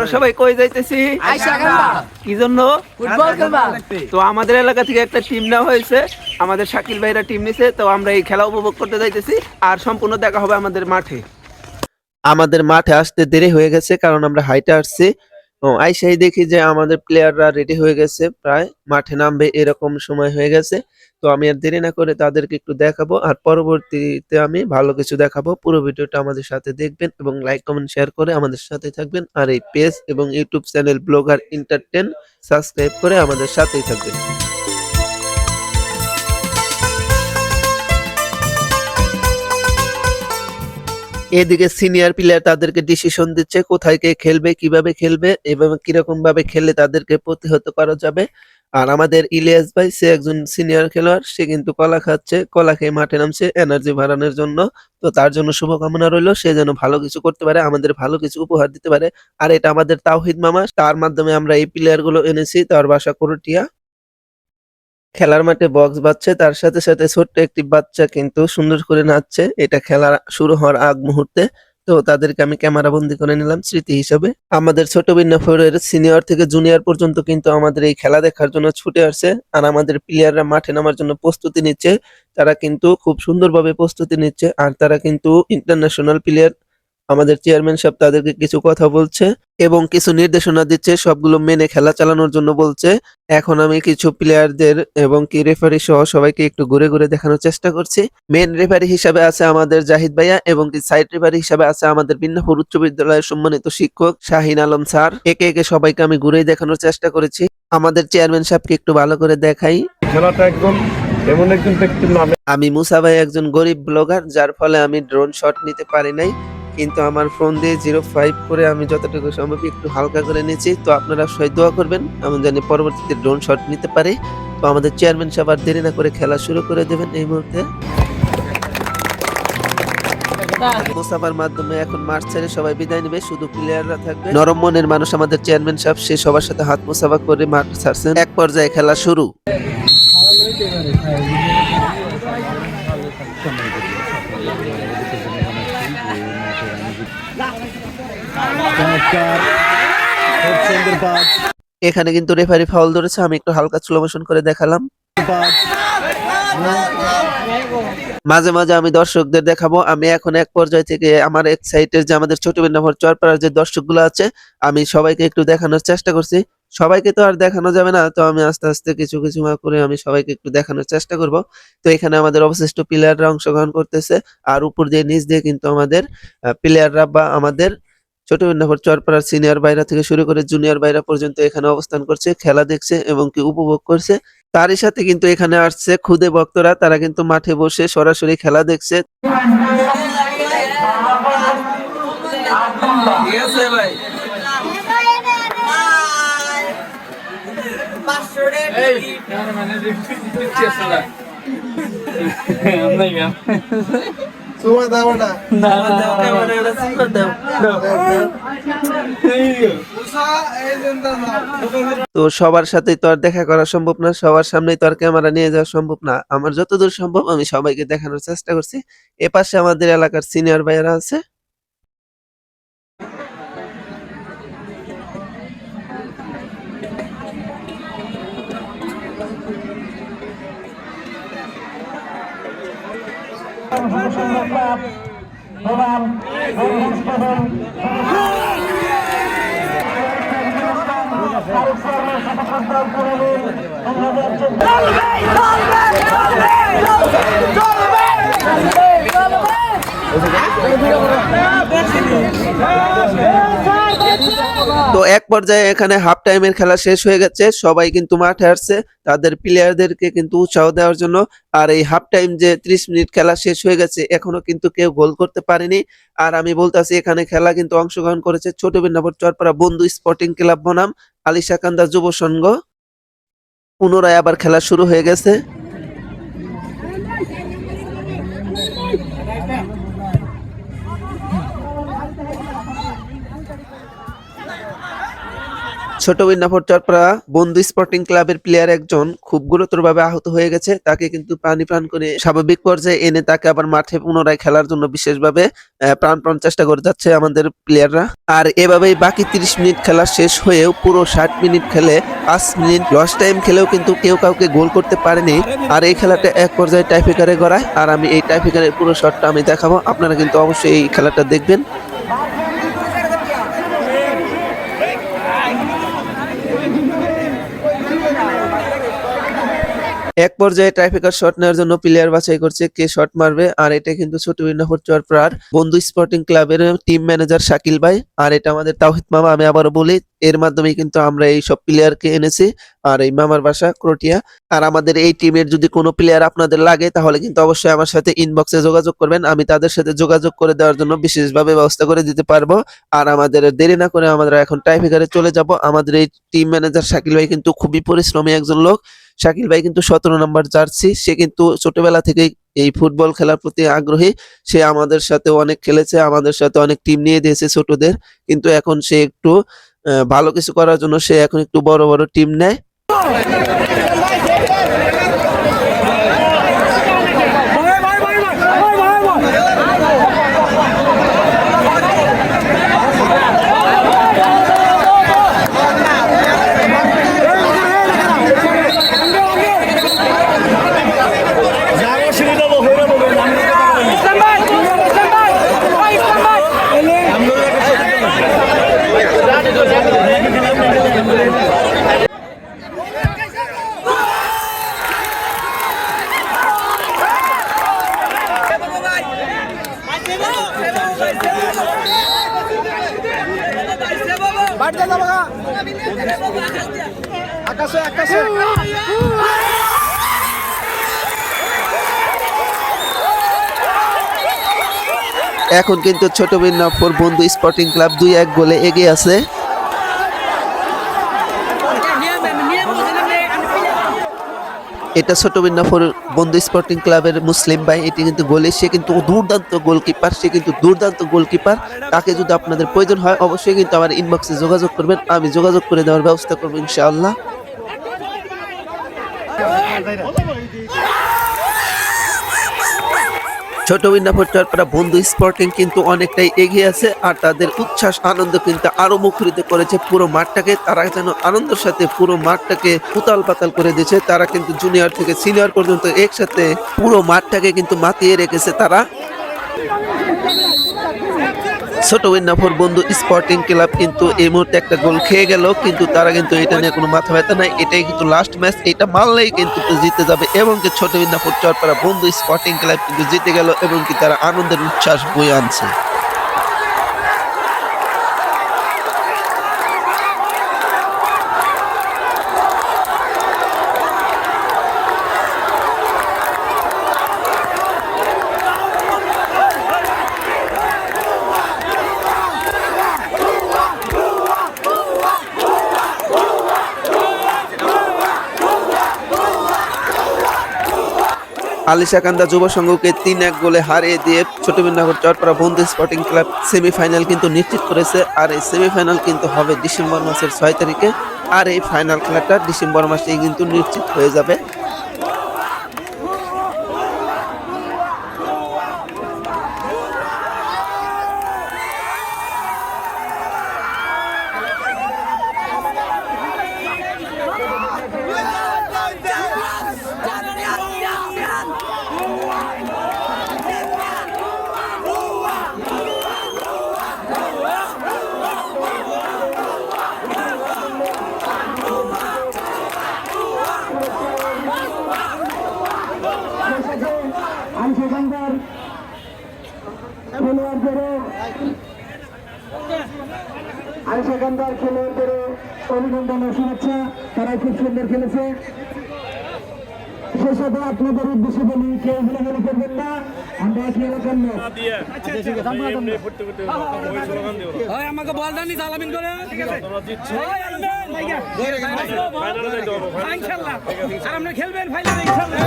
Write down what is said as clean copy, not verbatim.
আমরা সবাই কই যাইতেছি কি জন্য? ফুটবল খেলবা। তো আমাদের এলাকা থেকে একটা টিম নেওয়া হয়েছে, আমাদের শাকিল ভাইরা টিম নিছে, তো আমরা এই খেলা উপভোগ করতে যাইতেছি। আর সম্পূর্ণ দেখা হবে আমাদের মাঠে। আমাদের মাঠে আসতে দেরি হয়ে গেছে কারণ আমরা হাইটে আসছি। আইসাই দেখি যে আমাদের প্লেয়াররা রেডি হয়ে গেছে, প্রায় মাঠে নামবে এরকম সময় হয়ে গেছে। তো আমি আর দেরি না করে তাদেরকে একটু দেখাবো, আর পরবর্তীতে আমি ভালো কিছু দেখাবো। পুরো ভিডিওটা আমাদের সাথে দেখবেন এবং লাইক কমেন্ট শেয়ার করে আমাদের সাথে থাকবেন। আর এই পেজ এবং YouTube channel blogger entertain subscribe করে আমাদের সাথেই থাকবেন। এদিকে সিনিয়র প্লেয়ার তাদেরকে ডিসিশন দিচ্ছে কোথায় কে খেলবে, কিভাবে খেলবে এবং কিরকম ভাবে খেললে তাদেরকে প্রতিহত করা যাবে। আর আমাদের ইলিয়াস ভাই, সে একজন সিনিয়র খেলোয়াড়, সে কিন্তু কলা খাচ্ছে, কলা খেয়ে মাঠে নামছে এনার্জি বাড়ানোর জন্য। তো তার জন্য শুভকামনা রইলো, সে যেন ভালো কিছু করতে পারে, আমাদের ভালো কিছু উপহার দিতে পারে। আর এটা আমাদের তাওহিদ মামা, তার মাধ্যমে আমরা এই প্লেয়ার গুলো এনেছি। তার বাসা করটিয়া। খেলার মাঠে বক্স বাজছে, তার সাথে সাথে ছোট্ট একটি বাচ্চা কিন্তু সুন্দর করে নাচছে, এটা খেলা শুরু হওয়ার আগ মুহূর্তে। তো তাদেরকে আমি ক্যামেরা বন্দি করে নিলাম স্মৃতি হিসেবে। আমাদের ছোট বিন্নাফরের সিনিয়র থেকে জুনিয়র পর্যন্ত কিন্তু আমাদের এই খেলা দেখার জন্য ছুটে আসছে। আর আমাদের প্লেয়াররা মাঠে নামার জন্য প্রস্তুতি নিচ্ছে, তারা কিন্তু খুব সুন্দরভাবে প্রস্তুতি নিচ্ছে। আর তারা কিন্তু ইন্টারন্যাশনাল প্লেয়ার। আমাদের চেয়ারম্যান সাহেব তাদেরকে কিছু কথা বলছে এবং কিছু নির্দেশনা দিচ্ছে, সবগুলো মেনে খেলা চালানোর জন্য বলছে। এখন আমি কিছু প্লেয়ারদের এবং কি রেফারি সহ সবাইকে একটু ঘুরে ঘুরে দেখানোর চেষ্টা করছি। মেন রেফারি হিসাবে আছে আমাদের জাহিদ ভাইয়া এবং কি সাইড রেফারি হিসাবে আছে আমাদের বিন্নাপুর উচ্চ বিদ্যালয়ের সম্মানিত শিক্ষক শাহিন আলম স্যার। একে একে সবাইকে আমি ঘুরে দেখানোর চেষ্টা করেছি। আমাদের চেয়ারম্যান সাহেবকে একটু ভালো করে দেখাই। খেলাটা একদম এমন একজন ব্যক্তির নামে। আমি মুসা ভাই একজন গরিব ব্লগার, যার ফলে আমি ড্রোন শট নিতে পারি নাই, কিন্তু আমার ফোন দিয়ে 05 করে আমি যতটুকু সম্ভব একটু হালকা করে নিয়েছি। তো আপনারা সবাই দোয়া করবেন আমি জানি পরবর্তীতে ড্রোন শট নিতে পারি। তো আমাদের চেয়ারম্যান সাহেব আর দেরি না করে খেলা শুরু করে দেবেন এই মুহূর্তে। মুসাফার মাধ্যমে এখন মাঠ ছেড়ে সবাই বিদায় নেবে, শুধু প্লেয়াররা থাকবে। নরম মনের মানুষ আমাদের চেয়ারম্যান সাহেব, সে সবার সাথে হাত মুসাফা করে মাঠ ছাড়ছেন। এক পর্যায়ে খেলা শুরু। এখানে কিন্তু রেফারি ফাউল ধরেছে, আমি একটু হালকা স্লো মোশন করে দেখালাম। মাঝে মাঝে আমি দর্শকদের দেখাবো। আমি এখন এক পর্যায় থেকে আমার এক সাইডের যে আমাদের ছোট বিন্নাপুর চরপাড়ার যে দর্শকগুলো আছে, আমি সবাইকে একটু দেখানোর চেষ্টা করছি। সবাইকে তো আর দেখানো যাবে না, তো আমি আস্তে আস্তে কিছু কিছু করে আমি সবাইকে একটু দেখানোর চেষ্টা করব। তো এখানে আমাদের অবশিষ্ট প্লেয়াররা অংশগ্রহণ করতেছে, আর উপর দিয়ে নিচ দিয়ে কিন্তু আমাদের প্লেয়াররা বা আমাদের ছোট বিন্নাপুর চরপাড়ার সিনিয়র বাইরা থেকে শুরু করে জুনিয়র বাইরা পর্যন্ত এখানে অবস্থান করছে, খেলা দেখছে এবং কি উপভোগ করছে। তারই সাথে কিন্তু এখানে আসছে খুদে ভক্তরা, তারা কিন্তু মাঠে বসে সরাসরি খেলা দেখছে। তো সবার সাথে তো আর দেখা করা সম্ভব না, সবার সামনেই তো আর ক্যামেরা নিয়ে যাওয়া সম্ভব না। আমার যতদূর সম্ভব আমি সবাইকে দেখানোর চেষ্টা করছি। এপাশে আমাদের এলাকার সিনিয়র ভাইয়েরা আছে। তো এক পর্যায়ে এখানে হাফ টাইমের খেলা শেষ হয়ে গেছে, সবাই কিন্তু মাঠে আসছে তাদের প্লেয়ারদেরকে কিন্তু উৎসাহ দেওয়ার জন্য। আর এই হাফ টাইম যে 30 মিনিট খেলা শেষ হয়ে গেছে, এখনো কিন্তু কেউ গোল করতে পারেনি। আর আমি বলতেছি এখানে খেলা কিন্তু অংশগ্রহণ করেছে ছোট বিন্নাপুর চরপাড়া বন্ধু স্পোর্টিং ক্লাব বনাম আলিশাকান্দা যুব সংঘ। পুনরায় আবার খেলা শুরু হয়ে গেছে। ছোট বিন্নাফর চরপাড়া বন্ধু স্পোর্টিং ক্লাবের প্লেয়ার একজন খুব গুরুতরভাবে আহত হয়ে গেছে। তাকে কিন্তু পানি পান করে স্বাভাবিক পর্যায়ে এনে তাকে আবার মাঠে পুনরায় খেলার জন্য বিশেষভাবে প্রাণপণ চেষ্টা করে যাচ্ছে আমাদের প্লেয়াররা। আর এভাবেই বাকি 30 মিনিট খেলা শেষ হয়েও পুরো 60 মিনিট খেলে 5 মিনিট লস টাইম খেলেও কিন্তু কেউ কাউকে গোল করতে পারেনি। আর এই খেলাটা এক পর্যায়ে টাইফেকারে গড়ায়। আর আমি এই টাইফেকারের পুরো শটটা আমি দেখাবো, আপনারা কিন্তু অবশ্যই এই খেলাটা দেখবেন। এক পর্যায়ে টাইফেকার শট নেওয়ার জন্য প্লেয়ার বাছাই করছে কে শট মারবে। আর এটা কিন্তু ছোট বিন্নাফর চরপাড়ার বন্ধু স্পোর্টিং ক্লাবের টিম ম্যানেজার শাকিল ভাই, আর এটা আমাদের তাওহিদ মামা। আমি আবারও বলি, এর মাধ্যমে কিন্তু আমরা এই সব প্লেয়ারকে এনেছি। আর এই মামার বাসা ক্রোটিয়া। আর আমাদের এই টিমের যদি কোনো প্লেয়ার আপনাদের লাগে তাহলে কিন্তু অবশ্যই আমার সাথে ইনবক্সে যোগাযোগ করবেন, আমি তাদের সাথে যোগাযোগ করে দেওয়ার জন্য বিশেষভাবে ব্যবস্থা করে দিতে পারবো। আর আমাদের দেরি না করে আমরা এখন টাইফেকারে চলে যাব। আমাদের এই টিম ম্যানেজার শাকিল ভাই কিন্তু খুবই পরিশ্রমী একজন লোক। শাকিল ভাই কিন্তু 17 নম্বর জার্সি, সে কিন্তু ছোটবেলা থেকেই এই ফুটবল খেলার প্রতি আগ্রহী। সে আমাদের সাথে অনেক খেলেছে, আমাদের সাথে অনেক টিম নিয়ে দিয়েছে ছোটদের। কিন্তু এখন সে একটু ভালো কিছু করার জন্য সে এখন একটু বড় বড় টিম নেয়। এখন কিন্তু ছোট বিন্নাফর বন্ধু স্পোর্টিং ক্লাব 2-1 গোলে এগিয়ে আছে। এটা ছোট বিন্নাফর বন্ধু স্পোর্টিং ক্লাবের মুসলিম ভাই, এটি কিন্তু গোলে, সে কিন্তু দুর্দান্ত গোলকিপার, সে কিন্তু দুর্দান্ত গোলকিপার। তাকে যদি আপনাদের প্রয়োজন হয় অবশ্যই কিন্তু আমার ইনবক্সে যোগাযোগ করবেন, আমি যোগাযোগ করে দেওয়ার ব্যবস্থা করবো ইনশাআল্লাহ। ছোট বিন্নাফর চরপাড়া বন্ধু স্পোর্টিং কিন্তু অনেকটাই এগিয়ে আছে। আর তাদের উচ্ছ্বাস আনন্দ কিন্তু আরো মুখরিত করেছে পুরো মাঠটাকে। তারা যেন আনন্দের সাথে পুরো মাঠটাকে উতাল পাতাল করে দিয়েছে। তারা কিন্তু জুনিয়র থেকে সিনিয়র পর্যন্ত একসাথে পুরো মাঠটাকে কিন্তু মাতিয়ে রেখেছে তারা। ছোট বিন্নাফর বন্ধু স্পোর্টিং ক্লাব কিন্তু এই মুহূর্তে একটা গোল খেয়ে গেল, কিন্তু তারা কিন্তু এটা নিয়ে কোনো মাথা ব্যথা নাই। এটাই কিন্তু লাস্ট ম্যাচ, এটা মারলেই কিন্তু জিতে যাবে। এবং কি ছোট বিন্নাফর চরপাড়া বন্ধু স্পোর্টিং ক্লাব কিন্তু জিতে গেল এবং কি তারা আনন্দের উচ্ছ্বাস বয়ে আনছে। আলিশাকান্দা যুব সংঘকে 3-1 গোলে হারিয়ে দিয়ে ছোট বিন্নাফর চরপাড়া বন্ধু স্পোর্টিং ক্লাব সেমিফাইনাল কিন্তু নিশ্চিত করেছে। আর এই সেমিফাইনাল কিন্তু হবে ডিসেম্বর মাসের 6 তারিখে। আর এই ফাইনাল খেলাটা ডিসেম্বর মাসেই কিন্তু নিশ্চিত হয়ে যাবে। আলিশাকান্দার খেলোয়াড়দের অভিনন্দন ও শুভেচ্ছা, তারা খুব সুন্দর খেলেছে। সে সাথে আপনাদের উদ্দেশ্যে বলি, কেউ ভুলাভুলি করবেন না, আমরা একই এলাকার লোক। আমাকে বল দানি সালামিন করে ইনশাআল্লাহ, আর আমরা খেলবেন ফাইনালে ইনশাআল্লাহ।